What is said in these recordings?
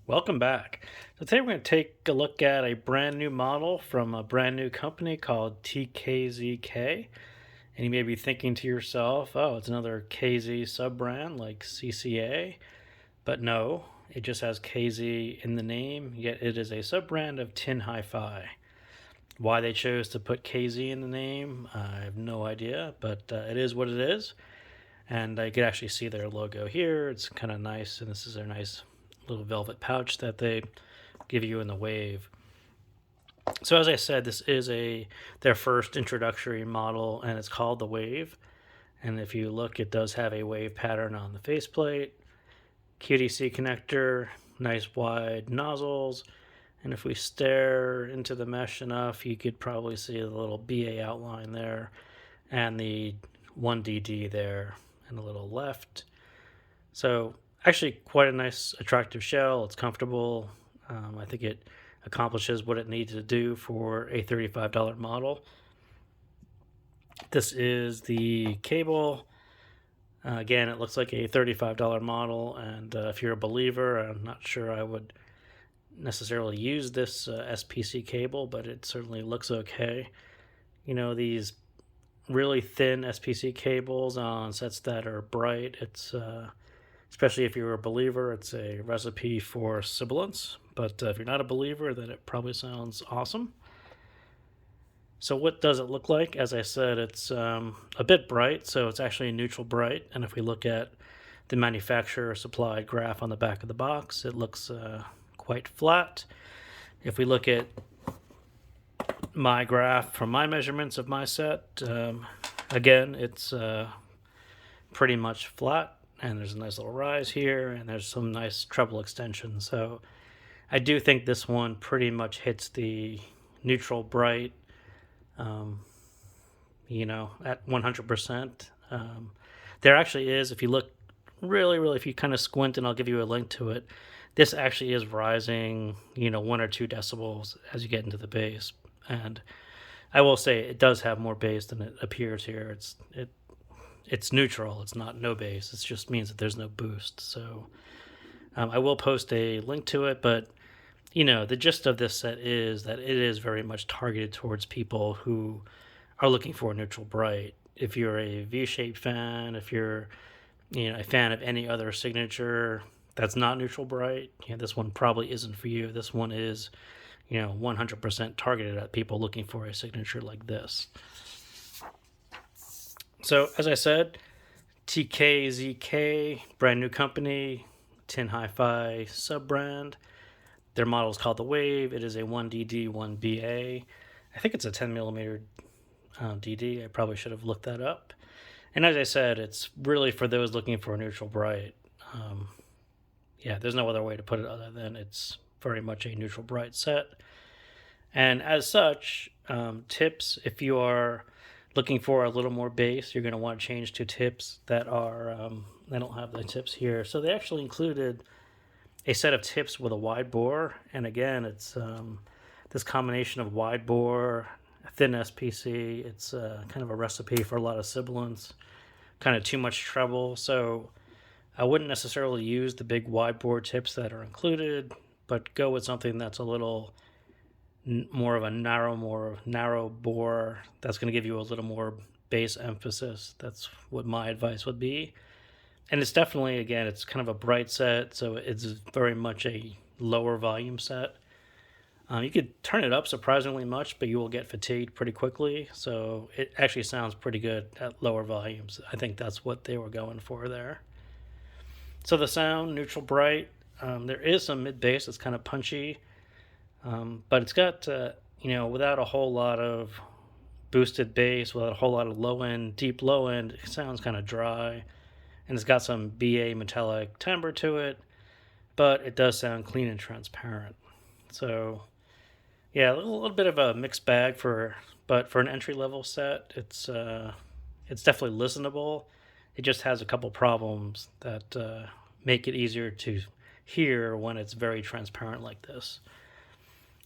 Welcome back. So today we're going to take a look at a brand new model from a brand new company called TKZK. And you may be thinking to yourself, oh, it's another KZ sub-brand like CCA. But no, it just has KZ in the name, yet it is a sub-brand of TinHifi. Why they chose to put KZ in the name, I have no idea, but it is what it is. And I could actually see their logo here. It's kind of nice, and this is their nice little velvet pouch that they give you in the Wave. So as I said, this is their first introductory model, and it's called the Wave. And if you look, it does have a wave pattern on the faceplate, QDC connector, nice wide nozzles, and if we stare into the mesh enough, you could probably see the little BA outline there, and the 1DD there, and a little left. So actually quite a nice attractive shell. It's comfortable. I think it accomplishes what it needs to do for a $35 model. This is the cable. Again, it looks like a $35 model, and if you're a believer, I'm not sure I would necessarily use this SPC cable, but it certainly looks okay. You know, these really thin SPC cables on sets that are bright, it's especially if you're a believer, it's a recipe for sibilance. But if you're not a believer, then it probably sounds awesome. So what does it look like? As I said, it's a bit bright, so it's actually neutral bright. And if we look at the manufacturer supplied graph on the back of the box, it looks quite flat. If we look at my graph from my measurements of my set, again, it's pretty much flat. And there's a nice little rise here, and there's some nice treble extension. So I do think this one pretty much hits the neutral bright, at 100%. There actually is, if you look really, if you kind of squint, and I'll give you a link to it, this actually is rising, 1 or 2 decibels as you get into the bass. And I will say it does have more bass than it appears here. It's neutral. It's not no bass. It just means that there's no boost. So I will post a link to it, but the gist of this set is that it is very much targeted towards people who are looking for a neutral bright. If you're a V-shaped fan, if you're a fan of any other signature that's not neutral bright, this one probably isn't for you. This one is 100% targeted at people looking for a signature like this. So, as I said, TKZK, brand new company, TinHifi sub-brand. Their model is called the Wave. It is a 1DD 1BA. I think it's a 10 millimeter DD. I probably should have looked that up. And as I said, it's really for those looking for a neutral bright. There's no other way to put it other than it's very much a neutral bright set. And as such, tips, if you are looking for a little more bass, you're going to want to change to tips that are, I don't have the tips here. So they actually included a set of tips with a wide bore. And again, it's this combination of wide bore, thin SPC. It's kind of a recipe for a lot of sibilance, kind of too much treble. So I wouldn't necessarily use the big wide bore tips that are included, but go with something that's a little more of a narrow bore that's going to give you a little more bass emphasis. That's what my advice would be. And it's definitely, again, it's kind of a bright set, so it's very much a lower volume set. You could turn it up surprisingly much, but you will get fatigued pretty quickly. So it actually sounds pretty good at lower volumes. I think that's what they were going for there. So the sound, neutral bright. There is some mid bass that's kind of punchy. But it's got, without a whole lot of boosted bass, without a whole lot of deep low end, it sounds kind of dry. And it's got some BA metallic timbre to it, but it does sound clean and transparent. So, yeah, a little bit of a mixed bag but for an entry level set, it's definitely listenable. It just has a couple problems that make it easier to hear when it's very transparent like this.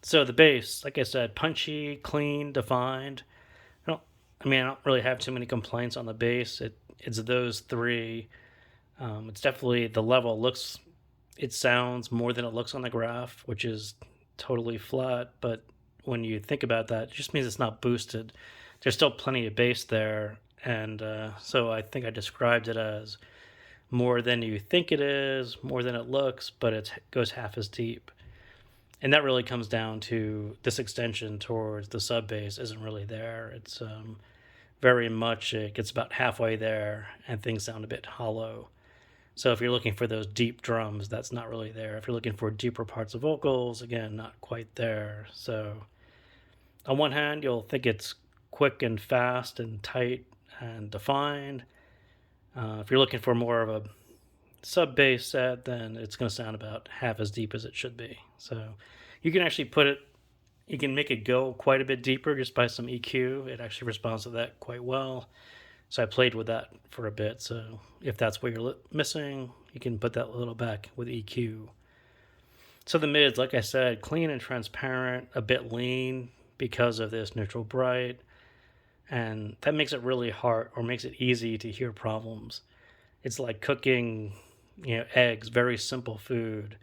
So the bass, like I said, punchy, clean, defined. I don't really have too many complaints on the bass. It's those three. It's definitely, the level looks it sounds more than it looks on the graph, which is totally flat. But when you think about that, it just means it's not boosted. There's still plenty of bass there. And so I think I described it as more than you think it is, more than it looks, but it goes half as deep. And that really comes down to this extension towards the sub bass isn't really there. It's very much, it gets about halfway there and things sound a bit hollow. So if you're looking for those deep drums, that's not really there. If you're looking for deeper parts of vocals, again, not quite there. So on one hand, you'll think it's quick and fast and tight and defined. If you're looking for more of a sub bass set, then it's going to sound about half as deep as it should be. So you can actually you can make it go quite a bit deeper just by some EQ. It actually responds to that quite well. So I played with that for a bit. So if that's what you're missing, you can put that little back with EQ. So the mids, like I said, clean and transparent, a bit lean because of this neutral bright. And that makes it really hard, or makes it easy to hear problems. It's like cooking, eggs, very simple food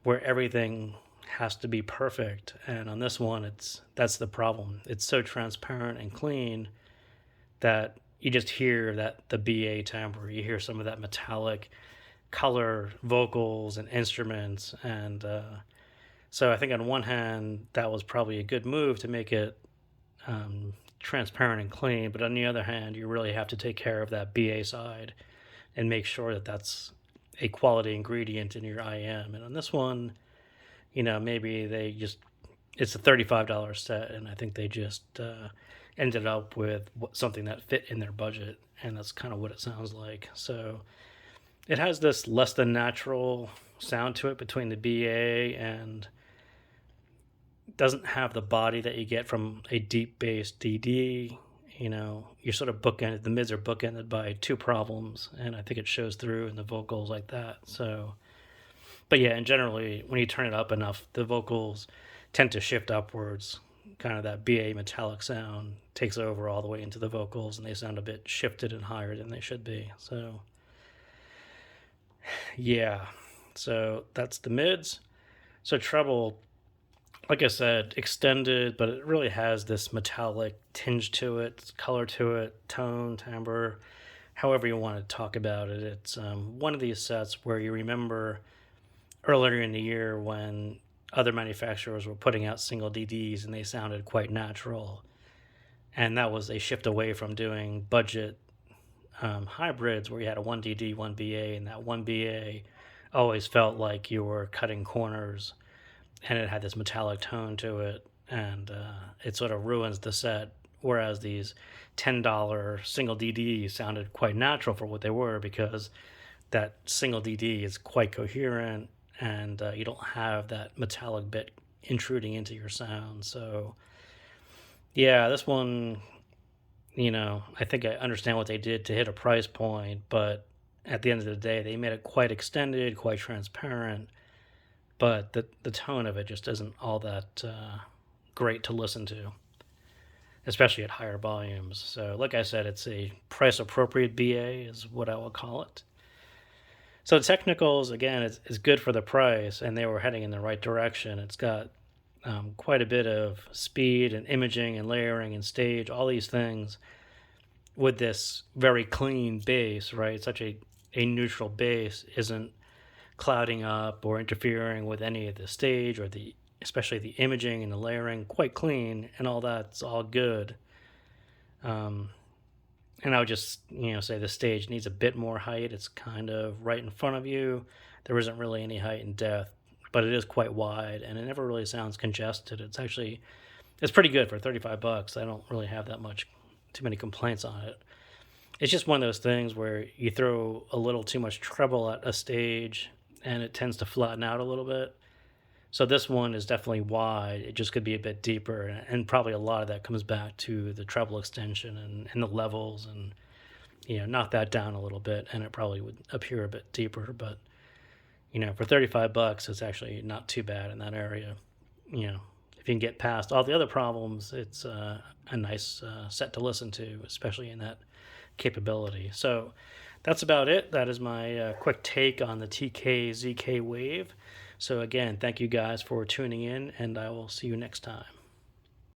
where everything has to be perfect. And on this one, that's the problem. It's so transparent and clean that you just hear that the BA timbre, you hear some of that metallic color vocals and instruments. And so I think on one hand, that was probably a good move to make it transparent and clean. But on the other hand, you really have to take care of that BA side and make sure that that's a quality ingredient in your IM. And on this one, maybe it's a $35 set, and I think they just ended up with something that fit in their budget, and that's kind of what it sounds like. So it has this less than natural sound to it between the BA, and doesn't have the body that you get from a deep bass DD. You're sort of bookended. The mids are bookended by two problems, and I think it shows through in the vocals like that. So, but yeah, and generally, when you turn it up enough, the vocals tend to shift upwards. Kind of that BA metallic sound takes over all the way into the vocals, and they sound a bit shifted and higher than they should be. So, yeah, so that's the mids. So treble, like I said, extended, but it really has this metallic tinge to it, color to it, tone, timbre, however you want to talk about it. It's one of these sets where you remember earlier in the year when other manufacturers were putting out single DDs and they sounded quite natural. And that was a shift away from doing budget hybrids where you had a 1DD, 1BA, and that 1BA always felt like you were cutting corners, and it had this metallic tone to it, and it sort of ruins the set. Whereas these $10 single DDs sounded quite natural for what they were, because that single DD is quite coherent, and you don't have that metallic bit intruding into your sound. So yeah, this one, I think I understand what they did to hit a price point, but at the end of the day, they made it quite extended, quite transparent, but the tone of it just isn't all that great to listen to, especially at higher volumes. So like I said, it's a price appropriate BA is what I will call it. So the technicals, again, is good for the price, and they were heading in the right direction. It's got quite a bit of speed and imaging and layering and stage, all these things with this very clean bass, right? Such a neutral bass isn't clouding up or interfering with any of the stage or especially the imaging and the layering. Quite clean, and all that's all good. And I would just, say the stage needs a bit more height. It's kind of right in front of you. There isn't really any height and depth, but it is quite wide, and it never really sounds congested. It's pretty good for $35. I don't really have too many complaints on it. It's just one of those things where you throw a little too much treble at a stage, and it tends to flatten out a little bit. So this one is definitely wide. It just could be a bit deeper, and probably a lot of that comes back to the treble extension and the levels, and knock that down a little bit, and it probably would appear a bit deeper. But for $35, it's actually not too bad in that area. If you can get past all the other problems, it's a nice set to listen to, especially in that capability. So that's about it. That is my quick take on the TKZK wave. So again, thank you guys for tuning in, and I will see you next time.